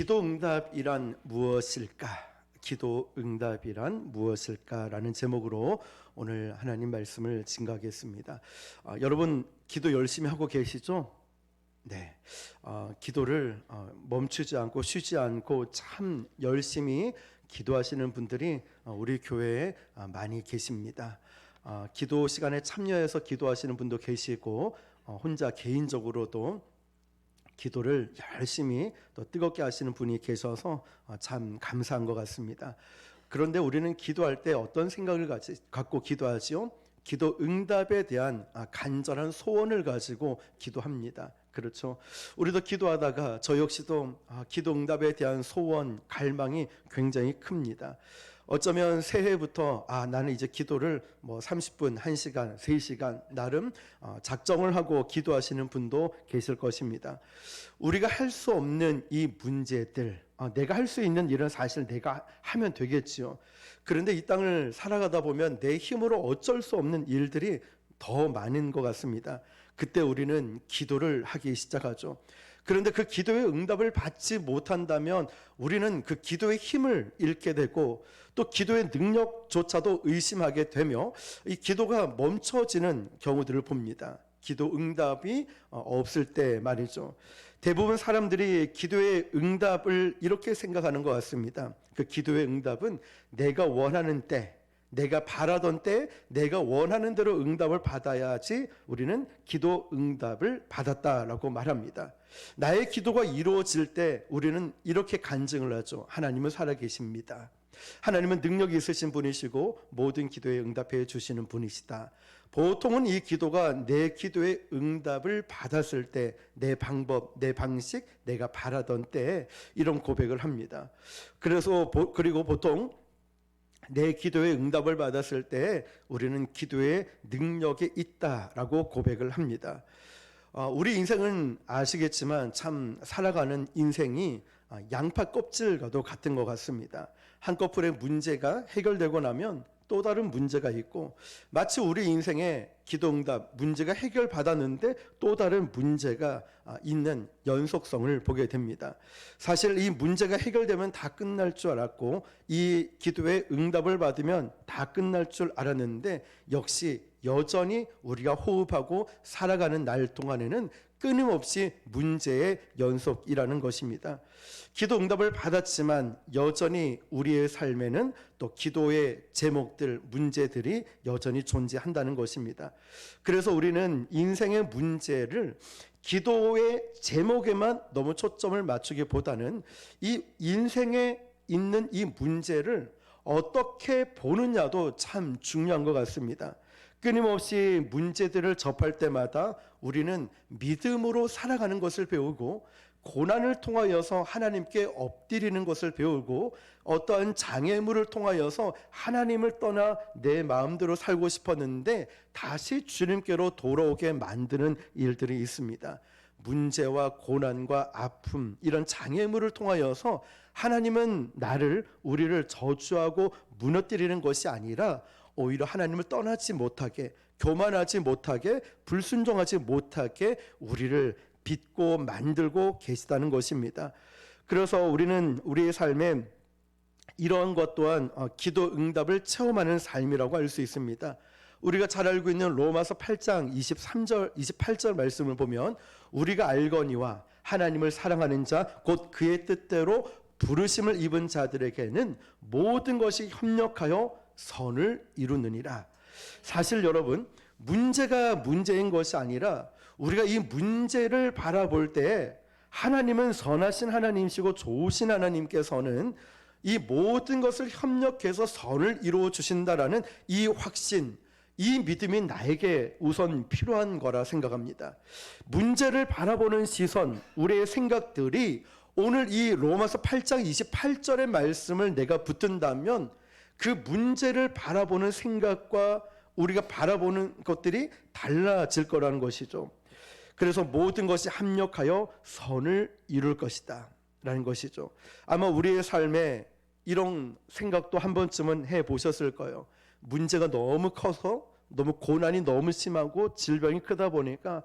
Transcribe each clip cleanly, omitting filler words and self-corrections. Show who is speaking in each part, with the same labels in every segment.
Speaker 1: 기도 응답이란 무엇일까? 기도 응답이란 무엇일까라는 제목으로 오늘 하나님 말씀을 증거하겠습니다. 여러분 기도 열심히 하고 계시죠? 네, 기도를 멈추지 않고 쉬지 않고 참 열심히 기도하시는 분들이 우리 교회에 많이 계십니다. 기도 시간에 참여해서 기도하시는 분도 계시고 혼자 개인적으로도 기도를 열심히 또 뜨겁게 하시는 분이 계셔서 참 감사한 것 같습니다. 그런데 우리는 기도할 때 어떤 생각을 갖고 기도하지요? 기도 응답에 대한 간절한 소원을 가지고 기도합니다. 그렇죠? 우리도 기도하다가 저 역시도 기도 응답에 대한 소원, 갈망이 굉장히 큽니다. 어쩌면 새해부터 나는 이제 기도를 30분, 1시간, 3시간 나름 작정을 하고 기도하시는 분도 계실 것입니다. 우리가 할 수 없는 이 문제들, 내가 할 수 있는 일은 사실 내가 하면 되겠지요. 그런데 이 땅을 살아가다 보면 내 힘으로 어쩔 수 없는 일들이 더 많은 것 같습니다. 그때 우리는 기도를 하기 시작하죠. 그런데 그 기도의 응답을 받지 못한다면 우리는 그 기도의 힘을 잃게 되고 또 기도의 능력조차도 의심하게 되며 이 기도가 멈춰지는 경우들을 봅니다. 기도 응답이 없을 때 말이죠. 대부분 사람들이 기도의 응답을 이렇게 생각하는 것 같습니다. 그 기도의 응답은 내가 원하는 때, 내가 바라던 때 내가 원하는 대로 응답을 받아야지 우리는 기도 응답을 받았다라고 말합니다. 나의 기도가 이루어질 때 우리는 이렇게 간증을 하죠. 하나님은 살아계십니다. 하나님은 능력이 있으신 분이시고 모든 기도에 응답해 주시는 분이시다. 보통은 이 기도가 내 기도의 응답을 받았을 때 내 방법, 내 방식, 내가 바라던 때 이런 고백을 합니다. 그리고 보통 내 기도의 응답을 받았을 때 우리는 기도의 능력이 있다라고 고백을 합니다. 우리 인생은 아시겠지만 참 살아가는 인생이 양파 껍질과도 같은 것 같습니다. 한꺼풀의 문제가 해결되고 나면 또 다른 문제가 있고 마치 우리 인생의 기도응답 문제가 해결받았는데 또 다른 문제가 있는 연속성을 보게 됩니다. 사실 이 문제가 해결되면 다 끝날 줄 알았고 이 기도의 응답을 받으면 다 끝날 줄 알았는데 역시 여전히 우리가 호흡하고 살아가는 날 동안에는 끊임없이 문제의 연속이라는 것입니다. 기도 응답을 받았지만 여전히 우리의 삶에는 또 기도의 제목들, 문제들이 여전히 존재한다는 것입니다. 그래서 우리는 인생의 문제를 기도의 제목에만 너무 초점을 맞추기보다는 이 인생에 있는 이 문제를 어떻게 보느냐도 참 중요한 것 같습니다. 끊임없이 문제들을 접할 때마다 우리는 믿음으로 살아가는 것을 배우고 고난을 통하여서 하나님께 엎드리는 것을 배우고 어떠한 장애물을 통하여서 하나님을 떠나 내 마음대로 살고 싶었는데 다시 주님께로 돌아오게 만드는 일들이 있습니다. 문제와 고난과 아픔 이런 장애물을 통하여서 하나님은 우리를 저주하고 무너뜨리는 것이 아니라 오히려 하나님을 떠나지 못하게, 교만하지 못하게, 불순종하지 못하게 우리를 빚고 만들고 계시다는 것입니다. 그래서 우리는 우리의 삶에 이러한 것 또한 기도 응답을 체험하는 삶이라고 할 수 있습니다. 우리가 잘 알고 있는 로마서 8장 23절, 28절 말씀을 보면 우리가 알거니와 하나님을 사랑하는 자 곧 그의 뜻대로 부르심을 입은 자들에게는 모든 것이 협력하여 선을 이루느니라. 사실 여러분 문제가 문제인 것이 아니라 우리가 이 문제를 바라볼 때 하나님은 선하신 하나님이시고 좋으신 하나님께서는 이 모든 것을 협력해서 선을 이루어 주신다라는 이 확신, 이 믿음이 나에게 우선 필요한 거라 생각합니다. 문제를 바라보는 시선, 우리의 생각들이 오늘 이 로마서 8장 28절의 말씀을 내가 붙든다면 그 문제를 바라보는 생각과 우리가 바라보는 것들이 달라질 거라는 것이죠. 그래서 모든 것이 합력하여 선을 이룰 것이다 라는 것이죠. 아마 우리의 삶에 이런 생각도 한 번쯤은 해보셨을 거예요. 문제가 너무 커서 너무 고난이 너무 심하고 질병이 크다 보니까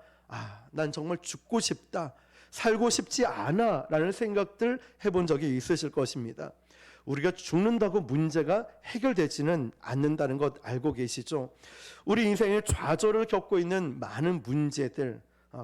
Speaker 1: 난 정말 죽고 싶다. 살고 싶지 않아 라는 생각들 해본 적이 있으실 것입니다. 우리가 죽는다고 문제가 해결되지는 않는다는 것 알고 계시죠? 우리 인생에 좌절을 겪고 있는 많은 문제들,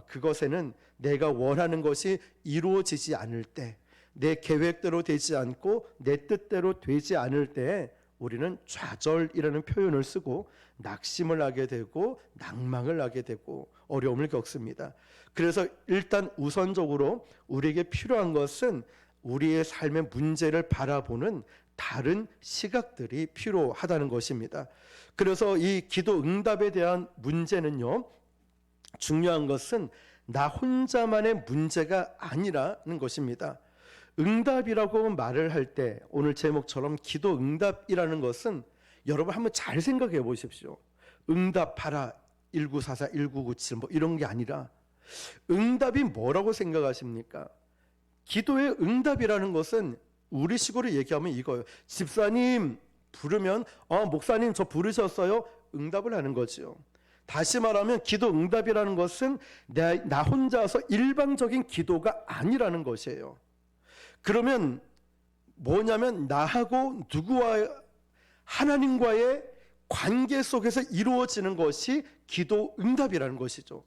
Speaker 1: 그것에는 내가 원하는 것이 이루어지지 않을 때, 내 계획대로 되지 않고 내 뜻대로 되지 않을 때 우리는 좌절이라는 표현을 쓰고 낙심을 하게 되고 낭망을 하게 되고 어려움을 겪습니다. 그래서 일단 우선적으로 우리에게 필요한 것은 우리의 삶의 문제를 바라보는 다른 시각들이 필요하다는 것입니다. 그래서 이 기도 응답에 대한 문제는요, 중요한 것은 나 혼자만의 문제가 아니라는 것입니다. 응답이라고 말을 할 때 오늘 제목처럼 기도 응답이라는 것은 여러분 한번 잘 생각해 보십시오. 응답하라 1944, 1997 뭐 이런 게 아니라 응답이 뭐라고 생각하십니까? 기도의 응답이라는 것은 우리식으로 얘기하면 이거예요. 집사님 부르면 목사님 저 부르셨어요? 응답을 하는 거죠. 다시 말하면 기도 응답이라는 것은 나 혼자서 일방적인 기도가 아니라는 것이에요. 그러면 뭐냐면 나하고 누구와 하나님과의 관계 속에서 이루어지는 것이 기도 응답이라는 것이죠.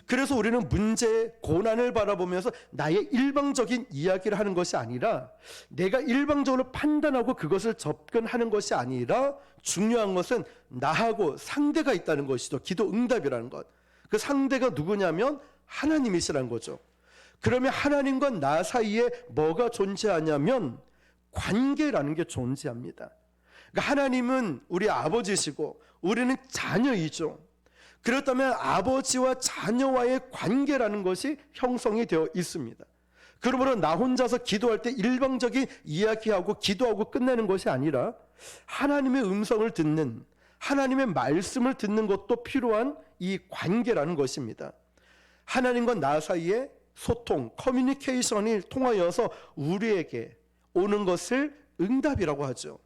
Speaker 1: 그래서 우리는 문제, 고난을 바라보면서 나의 일방적인 이야기를 하는 것이 아니라 내가 일방적으로 판단하고 그것을 접근하는 것이 아니라 중요한 것은 나하고 상대가 있다는 것이죠. 기도 응답이라는 것. 그 상대가 누구냐면 하나님이시라는 거죠. 그러면 하나님과 나 사이에 뭐가 존재하냐면 관계라는 게 존재합니다. 그러니까 하나님은 우리 아버지시고 우리는 자녀이죠. 그렇다면 아버지와 자녀와의 관계라는 것이 형성이 되어 있습니다. 그러므로 나 혼자서 기도할 때 일방적인 이야기하고 기도하고 끝내는 것이 아니라 하나님의 음성을 듣는, 하나님의 말씀을 듣는 것도 필요한 이 관계라는 것입니다. 하나님과 나 사이에 소통, 커뮤니케이션이 통하여서 우리에게 오는 것을 응답이라고 하죠.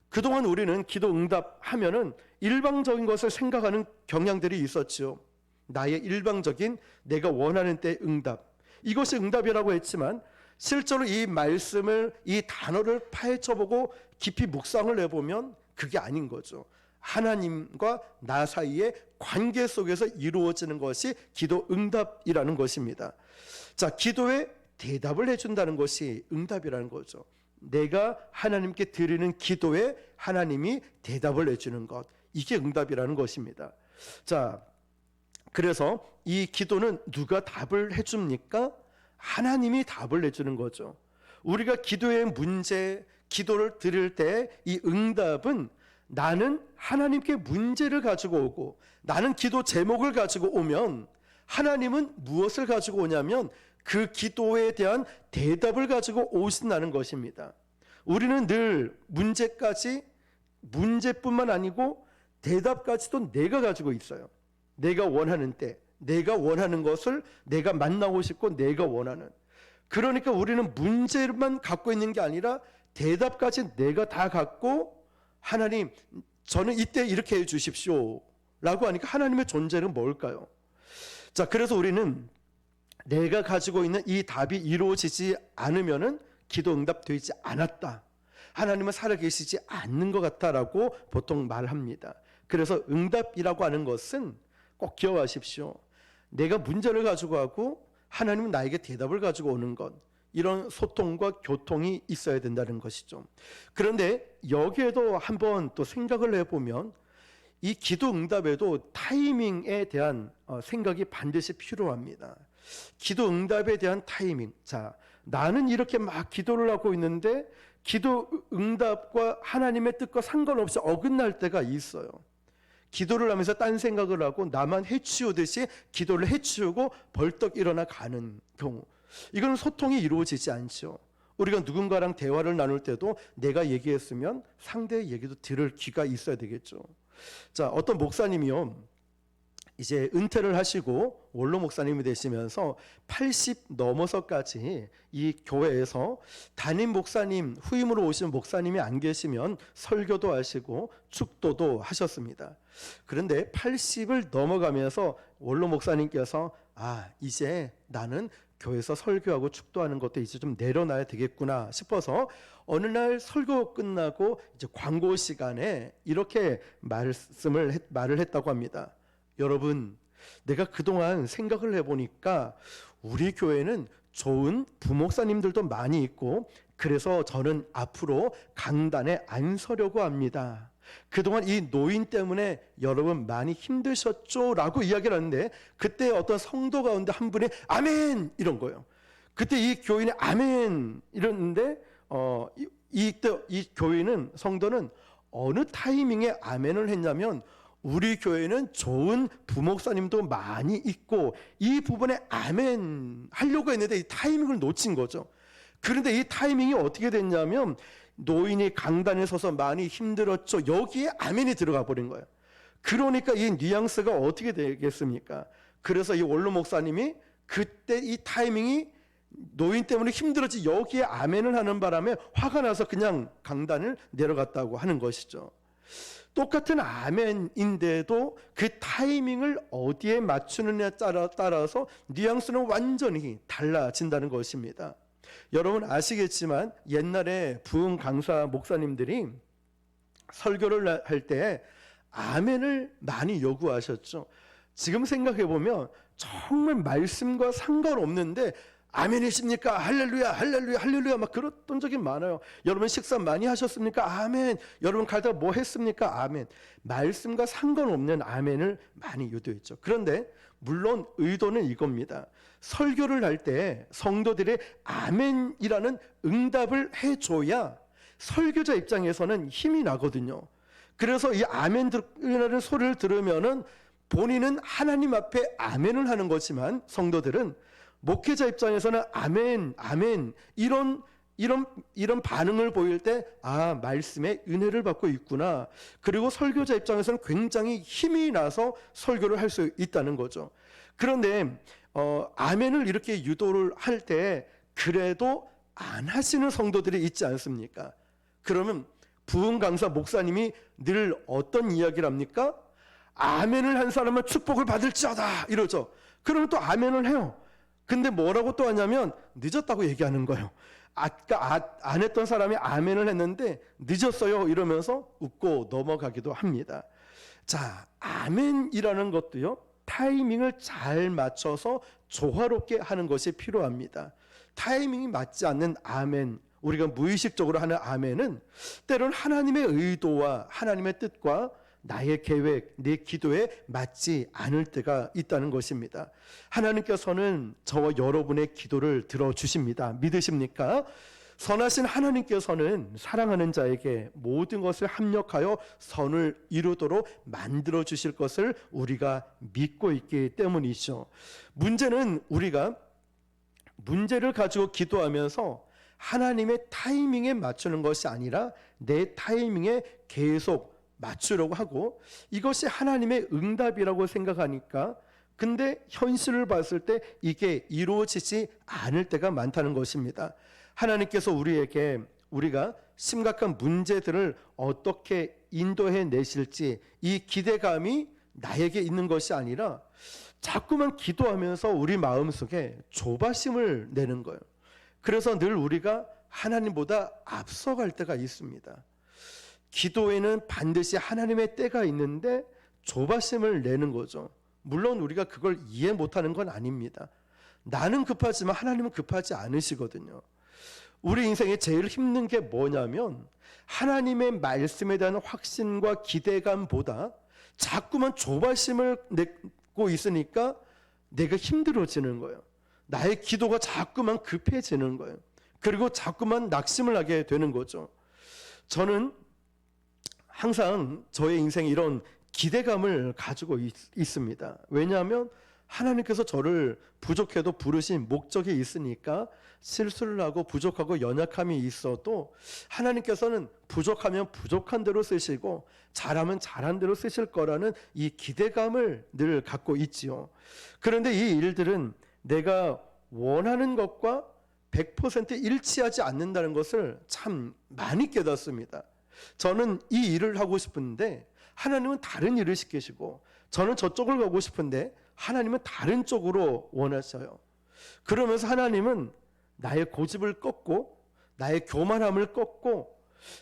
Speaker 1: 그동안 우리는 기도 응답하면은 일방적인 것을 생각하는 경향들이 있었죠. 나의 일방적인 내가 원하는 때 응답, 이것이 응답이라고 했지만 실제로 이 말씀을, 이 단어를 파헤쳐보고 깊이 묵상을 해보면 그게 아닌 거죠. 하나님과 나 사이의 관계 속에서 이루어지는 것이 기도 응답이라는 것입니다. 자, 기도에 대답을 해준다는 것이 응답이라는 거죠. 내가 하나님께 드리는 기도에 하나님이 대답을 해주는 것, 이게 응답이라는 것입니다. 자, 그래서 이 기도는 누가 답을 해줍니까? 하나님이 답을 해주는 거죠. 우리가 기도의 문제, 기도를 드릴 때 이 응답은 나는 하나님께 문제를 가지고 오고 나는 기도 제목을 가지고 오면 하나님은 무엇을 가지고 오냐면 그 기도에 대한 대답을 가지고 오신다는 것입니다. 우리는 늘 문제뿐만 아니고 대답까지도 내가 가지고 있어요. 내가 원하는 때, 내가 원하는 것을 내가 만나고 싶고 내가 원하는. 그러니까 우리는 문제만 갖고 있는 게 아니라 대답까지 내가 다 갖고 하나님, 저는 이때 이렇게 해 주십시오 라고 하니까 하나님의 존재는 뭘까요? 자, 그래서 우리는 내가 가지고 있는 이 답이 이루어지지 않으면은 기도 응답되지 않았다, 하나님은 살아계시지 않는 것 같다라고 보통 말합니다. 그래서 응답이라고 하는 것은 꼭 기억하십시오. 내가 문제를 가지고 하고 하나님은 나에게 대답을 가지고 오는 것, 이런 소통과 교통이 있어야 된다는 것이죠. 그런데 여기에도 한번 또 생각을 해보면 이 기도 응답에도 타이밍에 대한 생각이 반드시 필요합니다. 기도 응답에 대한 타이밍. 자, 나는 이렇게 막 기도를 하고 있는데 기도 응답과 하나님의 뜻과 상관없이 어긋날 때가 있어요. 기도를 하면서 딴 생각을 하고 나만 해치우듯이 기도를 해치우고 벌떡 일어나 가는 경우, 이건 소통이 이루어지지 않죠. 우리가 누군가랑 대화를 나눌 때도 내가 얘기했으면 상대의 얘기도 들을 귀가 있어야 되겠죠. 자, 어떤 목사님이요, 이제 은퇴를 하시고 원로 목사님이 되시면서 80 넘어서까지 이 교회에서 담임 목사님, 후임으로 오신 목사님이 안 계시면 설교도 하시고 축도도 하셨습니다. 그런데 80을 넘어가면서 원로 목사님께서 이제 나는 교회에서 설교하고 축도하는 것도 이제 좀 내려놔야 되겠구나 싶어서 어느 날 설교 끝나고 이제 광고 시간에 이렇게 말을 했다고 합니다. 여러분, 내가 그동안 생각을 해보니까 우리 교회는 좋은 부목사님들도 많이 있고 그래서 저는 앞으로 강단에 안 서려고 합니다. 그동안 이 노인 때문에 여러분 많이 힘드셨죠? 라고 이야기를 하는데 그때 어떤 성도 가운데 한 분이 아멘! 이런 거예요. 그때 이 교인이 아멘! 이랬는데 이 교인은 성도는 어느 타이밍에 아멘을 했냐면 우리 교회는 좋은 부목사님도 많이 있고 이 부분에 아멘 하려고 했는데 이 타이밍을 놓친 거죠. 그런데 이 타이밍이 어떻게 됐냐면 노인이 강단에 서서 많이 힘들었죠. 여기에 아멘이 들어가 버린 거예요. 그러니까 이 뉘앙스가 어떻게 되겠습니까? 그래서 이 원로 목사님이 그때 이 타이밍이 노인 때문에 힘들었지 여기에 아멘을 하는 바람에 화가 나서 그냥 강단을 내려갔다고 하는 것이죠. 똑같은 아멘인데도 그 타이밍을 어디에 맞추느냐에 따라서 뉘앙스는 완전히 달라진다는 것입니다. 여러분 아시겠지만 옛날에 부흥 강사 목사님들이 설교를 할 때 아멘을 많이 요구하셨죠. 지금 생각해 보면 정말 말씀과 상관없는데 아멘이십니까? 할렐루야, 할렐루야, 할렐루야 막 그랬던 적이 많아요. 여러분 식사 많이 하셨습니까? 아멘. 여러분 갈다 뭐 했습니까? 아멘. 말씀과 상관없는 아멘을 많이 유도했죠. 그런데 물론 의도는 이겁니다. 설교를 할 때 성도들의 아멘이라는 응답을 해줘야 설교자 입장에서는 힘이 나거든요. 그래서 이 아멘이라는 소리를 들으면은 본인은 하나님 앞에 아멘을 하는 거지만 성도들은 목회자 입장에서는 아멘, 아멘 이런 반응을 보일 때 말씀에 은혜를 받고 있구나. 그리고 설교자 입장에서는 굉장히 힘이 나서 설교를 할 수 있다는 거죠. 그런데 아멘을 이렇게 유도를 할 때 그래도 안 하시는 성도들이 있지 않습니까? 그러면 부흥 강사 목사님이 늘 어떤 이야기를 합니까? 아멘을 한 사람은 축복을 받을지어다 이러죠. 그러면 또 아멘을 해요. 근데 뭐라고 또 하냐면 늦었다고 얘기하는 거예요. 아까 안 했던 사람이 아멘을 했는데 늦었어요 이러면서 웃고 넘어가기도 합니다. 자, 아멘이라는 것도요 타이밍을 잘 맞춰서 조화롭게 하는 것이 필요합니다. 타이밍이 맞지 않는 아멘, 우리가 무의식적으로 하는 아멘은 때로는 하나님의 의도와 하나님의 뜻과 나의 계획, 내 기도에 맞지 않을 때가 있다는 것입니다. 하나님께서는 저와 여러분의 기도를 들어주십니다. 믿으십니까? 선하신 하나님께서는 사랑하는 자에게 모든 것을 합력하여 선을 이루도록 만들어 주실 것을 우리가 믿고 있기 때문이죠. 문제는 우리가 문제를 가지고 기도하면서 하나님의 타이밍에 맞추는 것이 아니라 내 타이밍에 계속 맞추려고 하고 이것이 하나님의 응답이라고 생각하니까 근데 현실을 봤을 때 이게 이루어지지 않을 때가 많다는 것입니다. 하나님께서 우리에게 우리가 심각한 문제들을 어떻게 인도해 내실지 이 기대감이 나에게 있는 것이 아니라 자꾸만 기도하면서 우리 마음속에 조바심을 내는 거예요. 그래서 늘 우리가 하나님보다 앞서갈 때가 있습니다. 기도에는 반드시 하나님의 때가 있는데 조바심을 내는 거죠. 물론 우리가 그걸 이해 못하는 건 아닙니다. 나는 급하지만 하나님은 급하지 않으시거든요. 우리 인생에 제일 힘든 게 뭐냐면 하나님의 말씀에 대한 확신과 기대감보다 자꾸만 조바심을 내고 있으니까 내가 힘들어지는 거예요. 나의 기도가 자꾸만 급해지는 거예요. 그리고 자꾸만 낙심을 하게 되는 거죠. 저는 항상 저의 인생에 이런 기대감을 가지고 있습니다. 왜냐하면 하나님께서 저를 부족해도 부르신 목적이 있으니까 실수를 하고 부족하고 연약함이 있어도 하나님께서는 부족하면 부족한 대로 쓰시고 잘하면 잘한 대로 쓰실 거라는 이 기대감을 늘 갖고 있지요. 그런데 이 일들은 내가 원하는 것과 100% 일치하지 않는다는 것을 참 많이 깨닫습니다. 저는 이 일을 하고 싶은데 하나님은 다른 일을 시키시고 저는 저쪽을 가고 싶은데 하나님은 다른 쪽으로 원하셔요. 그러면서 하나님은 나의 고집을 꺾고 나의 교만함을 꺾고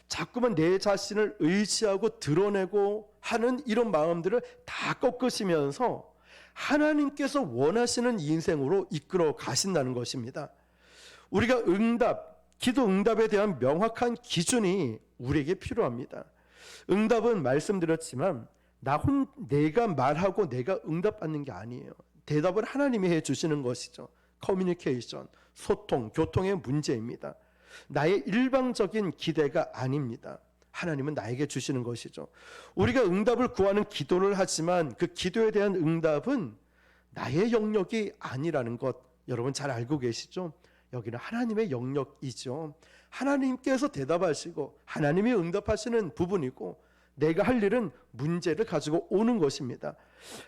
Speaker 1: 자꾸만 내 자신을 의지하고 드러내고 하는 이런 마음들을 다 꺾으시면서 하나님께서 원하시는 인생으로 이끌어 가신다는 것입니다. 우리가 기도 응답에 대한 명확한 기준이 우리에게 필요합니다. 응답은 말씀드렸지만 내가 말하고 내가 응답받는 게 아니에요. 대답을 하나님이 해주시는 것이죠. 커뮤니케이션, 소통, 교통의 문제입니다. 나의 일방적인 기대가 아닙니다. 하나님은 나에게 주시는 것이죠. 우리가 응답을 구하는 기도를 하지만 그 기도에 대한 응답은 나의 영역이 아니라는 것 여러분 잘 알고 계시죠? 여기는 하나님의 영역이죠. 하나님께서 대답하시고 하나님이 응답하시는 부분이고 내가 할 일은 문제를 가지고 오는 것입니다.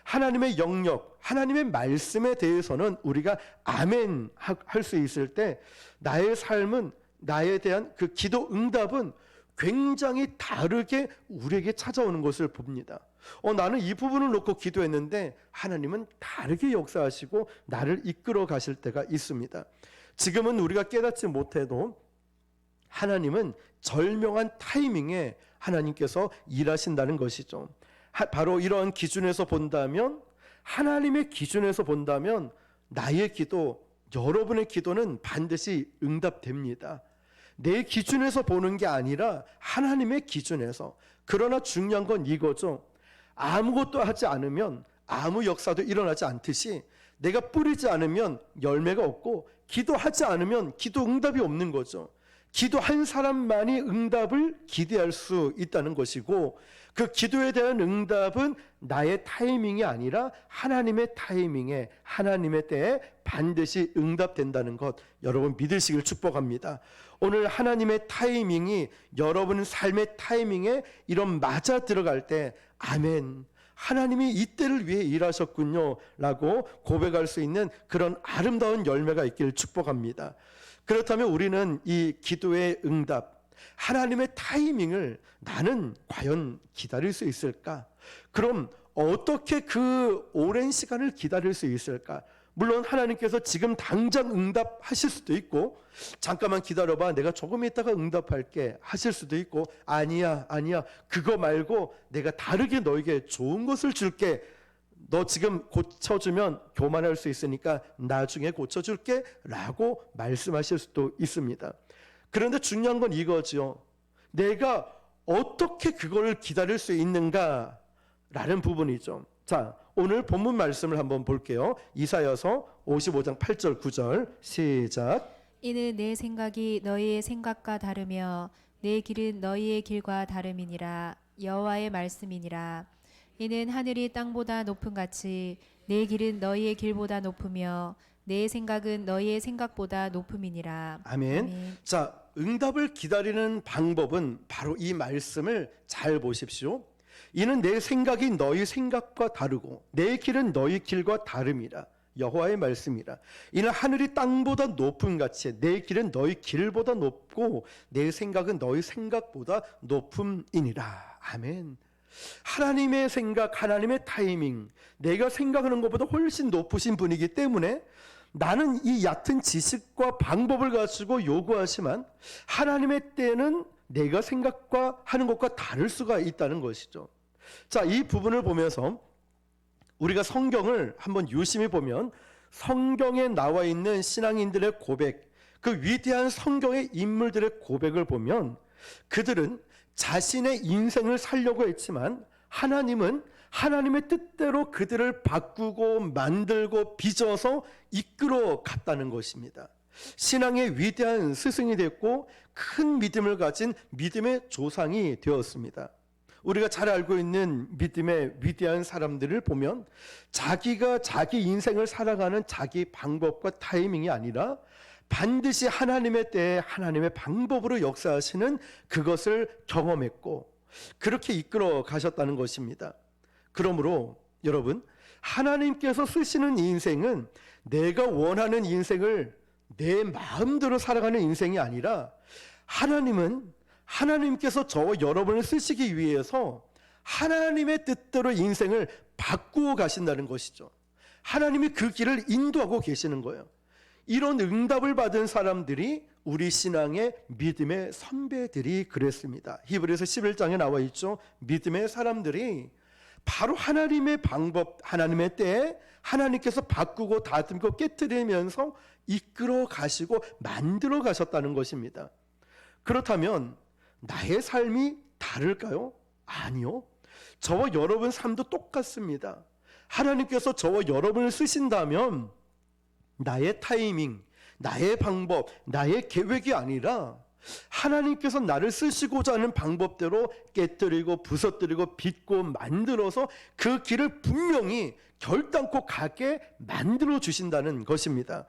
Speaker 1: 하나님의 영역, 하나님의 말씀에 대해서는 우리가 아멘 할 수 있을 때 나의 삶은 나에 대한 그 기도 응답은 굉장히 다르게 우리에게 찾아오는 것을 봅니다. 나는 이 부분을 놓고 기도했는데 하나님은 다르게 역사하시고 나를 이끌어 가실 때가 있습니다. 지금은 우리가 깨닫지 못해도 하나님은 절명한 타이밍에 하나님께서 일하신다는 것이죠. 바로 이러한 기준에서 본다면, 하나님의 기준에서 본다면 나의 기도, 여러분의 기도는 반드시 응답됩니다. 내 기준에서 보는 게 아니라 하나님의 기준에서. 그러나 중요한 건 이거죠. 아무것도 하지 않으면 아무 역사도 일어나지 않듯이 내가 뿌리지 않으면 열매가 없고 기도하지 않으면 기도 응답이 없는 거죠. 기도한 사람만이 응답을 기대할 수 있다는 것이고 그 기도에 대한 응답은 나의 타이밍이 아니라 하나님의 타이밍에 하나님의 때에 반드시 응답된다는 것 여러분 믿으시길 축복합니다. 오늘 하나님의 타이밍이 여러분 삶의 타이밍에 이런 맞아 들어갈 때 아멘 하나님이 이때를 위해 일하셨군요 라고 고백할 수 있는 그런 아름다운 열매가 있기를 축복합니다. 그렇다면 우리는 이 기도의 응답, 하나님의 타이밍을 나는 과연 기다릴 수 있을까? 그럼 어떻게 그 오랜 시간을 기다릴 수 있을까? 물론 하나님께서 지금 당장 응답하실 수도 있고 잠깐만 기다려봐 내가 조금 있다가 응답할게 하실 수도 있고 아니야 그거 말고 내가 다르게 너에게 좋은 것을 줄게 너 지금 고쳐주면 교만할 수 있으니까 나중에 고쳐줄게 라고 말씀하실 수도 있습니다. 그런데 중요한 건 이거죠. 내가 어떻게 그걸 기다릴 수 있는가 라는 부분이죠. 자, 오늘 본문 말씀을 한번 볼게요. 이사야서 55장 8절 9절 시작.
Speaker 2: 이는 내 생각이 너희의 생각과 다르며 내 길은 너희의 길과 다름이니라. 여호와의 말씀이니라. 이는 하늘이 땅보다 높음 같이 내 길은 너희의 길보다 높으며 내 생각은 너희의 생각보다 높음이니라.
Speaker 1: 아멘. 자, 응답을 기다리는 방법은 바로 이 말씀을 잘 보십시오. 이는 내 생각이 너희 생각과 다르고 내 길은 너희 길과 다름이라. 여호와의 말씀이라. 이는 하늘이 땅보다 높음 같이 내 길은 너희 길보다 높고 내 생각은 너희 생각보다 높음이니라. 아멘. 하나님의 생각, 하나님의 타이밍, 내가 생각하는 것보다 훨씬 높으신 분이기 때문에 나는 이 얕은 지식과 방법을 가지고 요구하지만 하나님의 때는 내가 생각과 하는 것과 다를 수가 있다는 것이죠. 자, 이 부분을 보면서 우리가 성경을 한번 유심히 보면 성경에 나와 있는 신앙인들의 고백, 그 위대한 성경의 인물들의 고백을 보면 그들은 자신의 인생을 살려고 했지만 하나님은 하나님의 뜻대로 그들을 바꾸고 만들고 빚어서 이끌어 갔다는 것입니다. 신앙의 위대한 스승이 됐고 큰 믿음을 가진 믿음의 조상이 되었습니다. 우리가 잘 알고 있는 믿음의 위대한 사람들을 보면 자기가 자기 인생을 살아가는 자기 방법과 타이밍이 아니라 반드시 하나님의 때에 하나님의 방법으로 역사하시는 그것을 경험했고 그렇게 이끌어 가셨다는 것입니다. 그러므로 여러분 하나님께서 쓰시는 인생은 내가 원하는 인생을 내 마음대로 살아가는 인생이 아니라 하나님께서 저와 여러분을 쓰시기 위해서 하나님의 뜻대로 인생을 바꾸어 가신다는 것이죠. 하나님이 그 길을 인도하고 계시는 거예요. 이런 응답을 받은 사람들이 우리 신앙의 믿음의 선배들이 그랬습니다. 히브리서 11장에 나와 있죠. 믿음의 사람들이 바로 하나님의 방법, 하나님의 때에 하나님께서 바꾸고 다듬고 깨뜨리면서 이끌어 가시고 만들어 가셨다는 것입니다. 그렇다면 나의 삶이 다를까요? 아니요. 저와 여러분 삶도 똑같습니다. 하나님께서 저와 여러분을 쓰신다면 나의 타이밍, 나의 방법, 나의 계획이 아니라 하나님께서 나를 쓰시고자 하는 방법대로 깨뜨리고 부서뜨리고 빚고 만들어서 그 길을 분명히 결단코 가게 만들어 주신다는 것입니다.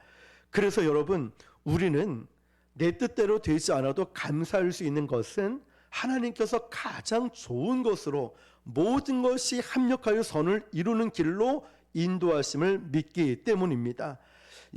Speaker 1: 그래서 여러분, 우리는 내 뜻대로 되지 않아도 감사할 수 있는 것은 하나님께서 가장 좋은 것으로 모든 것이 합력하여 선을 이루는 길로 인도하심을 믿기 때문입니다.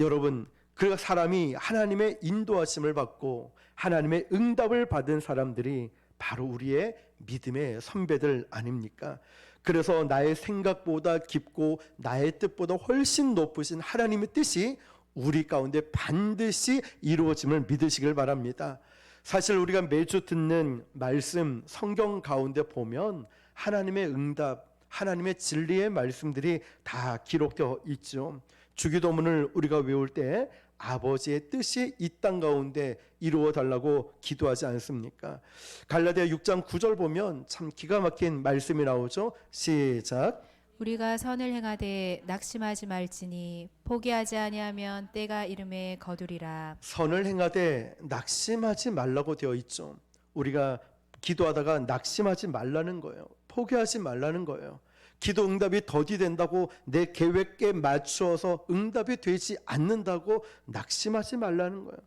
Speaker 1: 여러분, 그 사람이 하나님의 인도하심을 받고 하나님의 응답을 받은 사람들이 바로 우리의 믿음의 선배들 아닙니까? 그래서 나의 생각보다 깊고 나의 뜻보다 훨씬 높으신 하나님의 뜻이 우리 가운데 반드시 이루어짐을 믿으시길 바랍니다. 사실 우리가 매주 듣는 말씀, 성경 가운데 보면 하나님의 응답, 하나님의 진리의 말씀들이 다 기록되어 있죠. 주기도문을 우리가 외울 때 아버지의 뜻이 이 땅 가운데 이루어 달라고 기도하지 않습니까? 갈라디아 6장 9절 보면 참 기가 막힌 말씀이 나오죠. 시작.
Speaker 2: 우리가 선을 행하되 낙심하지 말지니 포기하지 아니하면 때가 이름에 거두리라.
Speaker 1: 선을 행하되 낙심하지 말라고 되어 있죠. 우리가 기도하다가 낙심하지 말라는 거예요. 포기하지 말라는 거예요. 기도 응답이 더디된다고 내 계획에 맞추어서 응답이 되지 않는다고 낙심하지 말라는 거예요.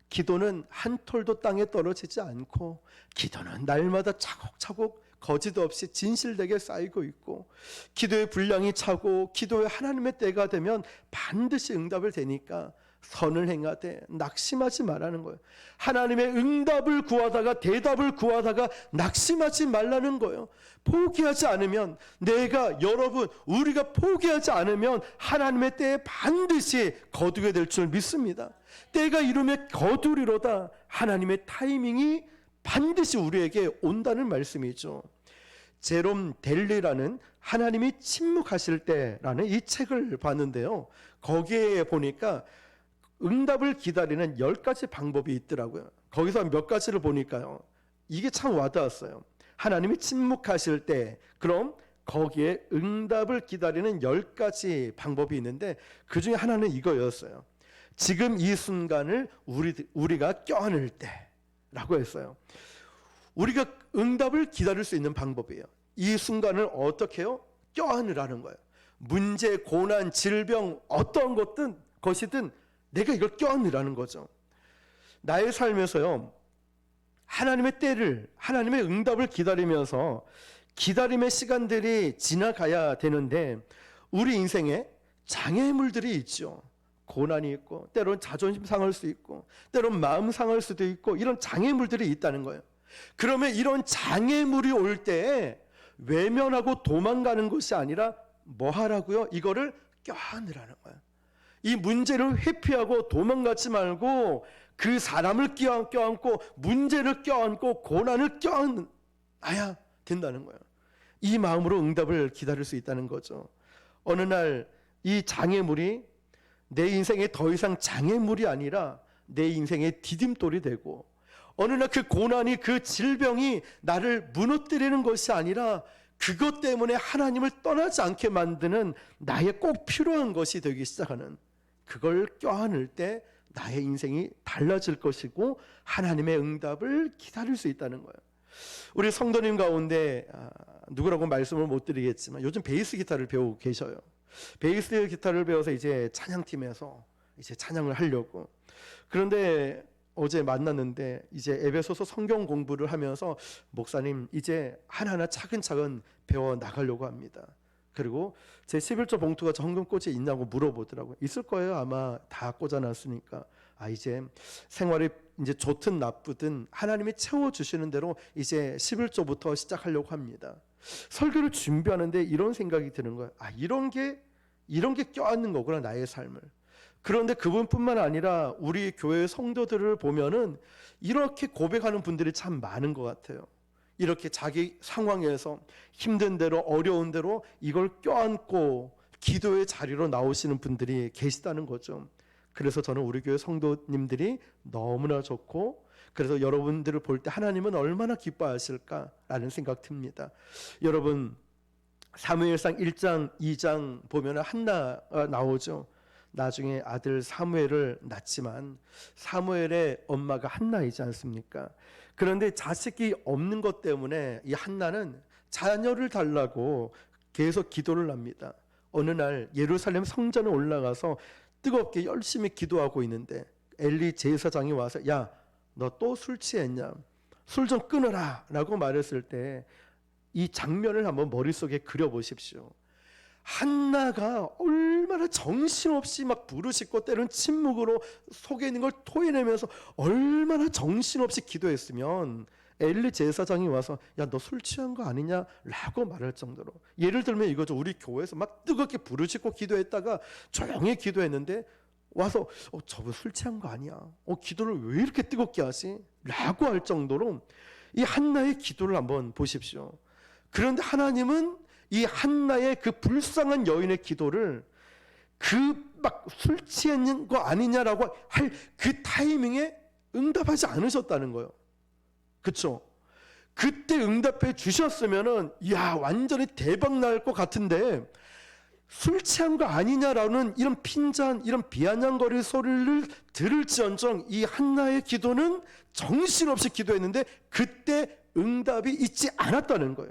Speaker 1: 기도는 한 톨도 땅에 떨어지지 않고 기도는 날마다 차곡차곡 거짓 없이 진실되게 쌓이고 있고 기도의 분량이 차고 기도의 하나님의 때가 되면 반드시 응답을 되니까 선을 행하되 낙심하지 말라는 거예요. 하나님의 응답을 구하다가 대답을 구하다가 낙심하지 말라는 거예요. 포기하지 않으면 내가 여러분 우리가 포기하지 않으면 하나님의 때에 반드시 거두게 될 줄 믿습니다. 때가 이르면 거두리로다. 하나님의 타이밍이 반드시 우리에게 온다는 말씀이죠. 제롬 델리라는 하나님이 침묵하실 때라는 이 책을 봤는데요. 거기에 보니까 응답을 기다리는 10가지 방법이 있더라고요. 거기서 몇 가지를 보니까요. 이게 참 와닿았어요. 하나님이 침묵하실 때 그럼 거기에 응답을 기다리는 10가지 방법이 있는데 그 중에 하나는 이거였어요. 지금 이 순간을 우리가 껴안을 때라고 했어요. 우리가 응답을 기다릴 수 있는 방법이에요. 이 순간을 어떻게 해요? 껴안으라는 거예요. 문제, 고난, 질병 어떤 것이든 내가 이걸 껴안으라는 거죠. 나의 삶에서요. 하나님의 때를, 하나님의 응답을 기다리면서 기다림의 시간들이 지나가야 되는데 우리 인생에 장애물들이 있죠. 고난이 있고 때로는 자존심 상할 수 있고 때로는 마음 상할 수도 있고 이런 장애물들이 있다는 거예요. 그러면 이런 장애물이 올 때 외면하고 도망가는 것이 아니라 뭐 하라고요? 이거를 껴안으라는 거예요. 이 문제를 회피하고 도망가지 말고 그 사람을 껴안고 문제를 껴안고 고난을 껴안아야 된다는 거예요. 이 마음으로 응답을 기다릴 수 있다는 거죠. 어느 날 이 장애물이 내 인생에 더 이상 장애물이 아니라 내 인생의 디딤돌이 되고 어느 날 그 고난이 그 질병이 나를 무너뜨리는 것이 아니라 그것 때문에 하나님을 떠나지 않게 만드는 나의 꼭 필요한 것이 되기 시작하는 그걸 껴안을 때 나의 인생이 달라질 것이고 하나님의 응답을 기다릴 수 있다는 거예요. 우리 성도님 가운데 누구라고 말씀을 못 드리겠지만 요즘 베이스 기타를 배우고 계셔요. 베이스 기타를 배워서 이제 찬양팀에서 이제 찬양을 하려고. 그런데 어제 만났는데 이제 에베소서 성경 공부를 하면서 목사님 이제 하나하나 차근차근 배워 나가려고 합니다. 그리고 제 11조 봉투가 저 헌금꽂이 있냐고 물어보더라고요. 있을 거예요. 아마 다 꽂아놨으니까. 이제 생활이 이제 좋든 나쁘든 하나님이 채워주시는 대로 이제 11조부터 시작하려고 합니다. 설교를 준비하는데 이런 생각이 드는 거예요. 이런 게 껴안는 거구나 나의 삶을. 그런데 그분뿐만 아니라 우리 교회 성도들을 보면은 이렇게 고백하는 분들이 참 많은 것 같아요. 이렇게 자기 상황에서 힘든 대로 어려운 대로 이걸 껴안고 기도의 자리로 나오시는 분들이 계시다는 거죠. 그래서 저는 우리 교회 성도님들이 너무나 좋고, 그래서 여러분들을 볼 때 하나님은 얼마나 기뻐하실까라는 생각 듭니다. 여러분, 사무엘상 1장 2장 보면 한나가 나오죠. 나중에 아들 사무엘을 낳지만 사무엘의 엄마가 한나이지 않습니까? 그런데 자식이 없는 것 때문에 이 한나는 자녀를 달라고 계속 기도를 합니다. 어느 날 예루살렘 성전에 올라가서 뜨겁게 열심히 기도하고 있는데 엘리 제사장이 와서 야, 너 또 술 취했냐? 술 좀 끊어라 라고 말했을 때 이 장면을 한번 머릿속에 그려보십시오. 한나가 얼마나 정신없이 막 부르짖고 때론 침묵으로 속에 있는 걸 토해내면서 얼마나 정신없이 기도했으면 엘리 제사장이 와서 야, 너 술 취한 거 아니냐? 라고 말할 정도로, 예를 들면 이거죠. 우리 교회에서 막 뜨겁게 부르짖고 기도했다가 조용히 기도했는데 와서 저분 술 취한 거 아니야? 기도를 왜 이렇게 뜨겁게 하지? 라고 할 정도로 이 한나의 기도를 한번 보십시오. 그런데 하나님은 이 한나의 그 불쌍한 여인의 기도를 그 막 술 취한 거 아니냐라고 할 그 타이밍에 응답하지 않으셨다는 거예요. 그렇죠? 그때 응답해 주셨으면은 야, 완전히 대박 날 것 같은데 술 취한 거 아니냐라는 이런 핀잔, 이런 비아냥거릴 소리를 들을지언정 이 한나의 기도는 정신없이 기도했는데 그때 응답이 있지 않았다는 거예요.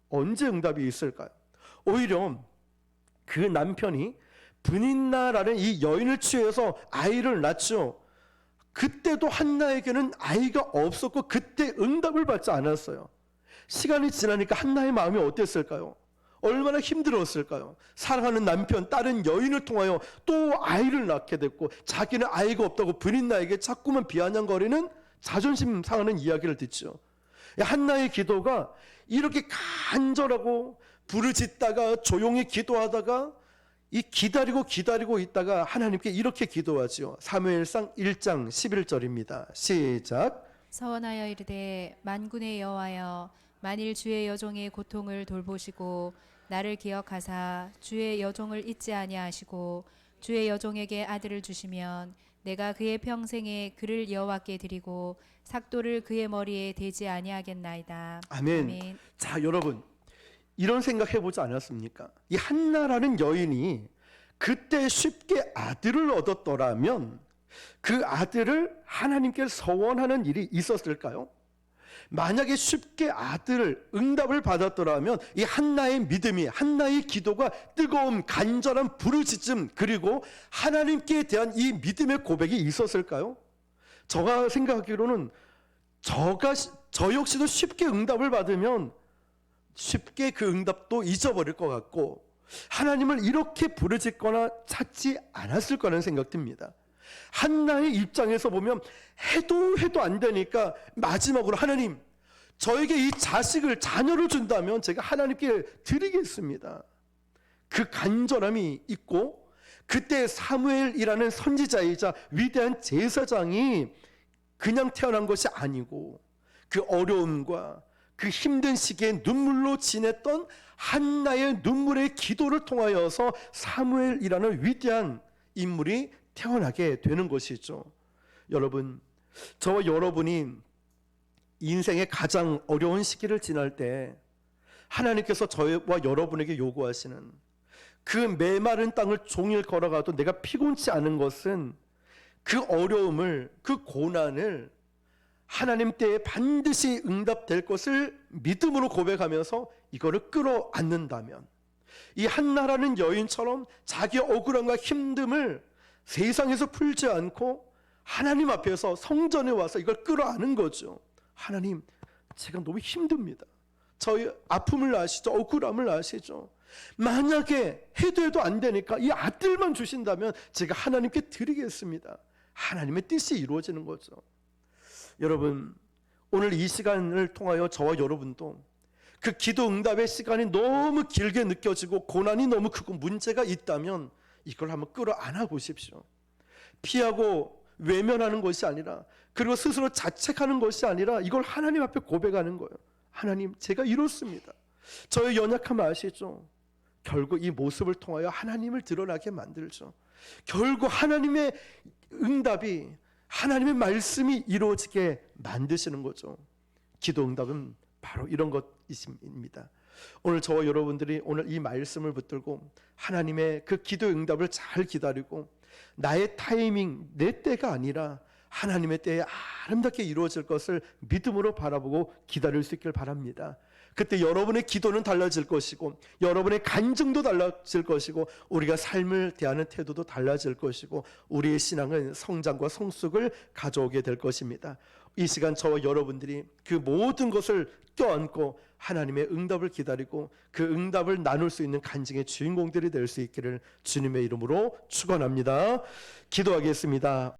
Speaker 1: 언제 응답이 있을까요? 오히려 그 남편이 브닌나라는 이 여인을 취해서 아이를 낳죠. 그때도 한나에게는 아이가 없었고 그때 응답을 받지 않았어요. 시간이 지나니까 한나의 마음이 어땠을까요? 얼마나 힘들었을까요? 사랑하는 남편, 다른 여인을 통하여 또 아이를 낳게 됐고 자기는 아이가 없다고 브닌나에게 자꾸만 비아냥거리는 자존심 상하는 이야기를 듣죠. 한나의 기도가 이렇게 간절하고 부르짖다가 조용히 기도하다가 이 기다리고 있다가 하나님께 이렇게 기도하지요. 사무엘상 1장 11절입니다. 시작.
Speaker 2: 서원하여 이르되 만군의 여호와여, 만일 주의 여종의 고통을 돌보시고 나를 기억하사 주의 여종을 잊지 아니하시고 주의 여종에게 아들을 주시면 내가 그의 평생에 그를 여호와께 드리고 삭도를 그의 머리에 대지 아니하겠나이다.
Speaker 1: 아멘. 자, 여러분, 이런 생각 해보지 않았습니까? 이 한나라는 여인이 그때 쉽게 아들을 얻었더라면 그 아들을 하나님께 서원하는 일이 있었을까요? 만약에 쉽게 아들을 응답을 받았더라면 이 한나의 믿음이, 한나의 기도가 뜨거운 간절한 부르짖음, 그리고 하나님께 대한 이 믿음의 고백이 있었을까요? 제가 생각하기로는 저 역시도 쉽게 응답을 받으면 쉽게 그 응답도 잊어버릴 것 같고 하나님을 이렇게 부르짖거나 찾지 않았을 거라는 생각 듭니다. 한나의 입장에서 보면 해도 안 되니까 마지막으로 하나님, 저에게 이 자녀를 준다면 제가 하나님께 드리겠습니다. 그 간절함이 있고 그때 사무엘이라는 선지자이자 위대한 제사장이 그냥 태어난 것이 아니고 그 어려움과 그 힘든 시기에 눈물로 지냈던 한나의 눈물의 기도를 통하여서 사무엘이라는 위대한 인물이 태어나게 되는 것이죠. 여러분, 저와 여러분이 인생의 가장 어려운 시기를 지날 때 하나님께서 저와 여러분에게 요구하시는 그 메마른 땅을 종일 걸어가도 내가 피곤치 않은 것은 그 어려움을, 그 고난을 하나님 때에 반드시 응답될 것을 믿음으로 고백하면서 이거를 끌어안는다면, 이 한나라는 여인처럼 자기의 억울함과 힘듦을 세상에서 풀지 않고 하나님 앞에서 성전에 와서 이걸 끌어안는 거죠. 하나님, 제가 너무 힘듭니다. 저희 아픔을 아시죠? 억울함을 아시죠? 만약에 해도 안 되니까 이 아들만 주신다면 제가 하나님께 드리겠습니다. 하나님의 뜻이 이루어지는 거죠. 여러분, 오늘 이 시간을 통하여 저와 여러분도 그 기도 응답의 시간이 너무 길게 느껴지고 고난이 너무 크고 문제가 있다면 이걸 한번 끌어안아 보십시오. 피하고 외면하는 것이 아니라, 그리고 스스로 자책하는 것이 아니라 이걸 하나님 앞에 고백하는 거예요. 하나님, 제가 이렇습니다. 저의 연약함 아시죠? 결국 이 모습을 통하여 하나님을 드러나게 만들죠. 결국 하나님의 응답이, 하나님의 말씀이 이루어지게 만드시는 거죠. 기도 응답은 바로 이런 것입니다. 오늘 저와 여러분들이 오늘 이 말씀을 붙들고 하나님의 그 기도 응답을 잘 기다리고, 나의 타이밍, 내 때가 아니라 하나님의 때에 아름답게 이루어질 것을 믿음으로 바라보고 기다릴 수 있길 바랍니다. 그때 여러분의 기도는 달라질 것이고, 여러분의 간증도 달라질 것이고, 우리가 삶을 대하는 태도도 달라질 것이고, 우리의 신앙은 성장과 성숙을 가져오게 될 것입니다. 이 시간 저와 여러분들이 그 모든 것을 껴안고 하나님의 응답을 기다리고 그 응답을 나눌 수 있는 간증의 주인공들이 될 수 있기를 주님의 이름으로 축원합니다. 기도하겠습니다.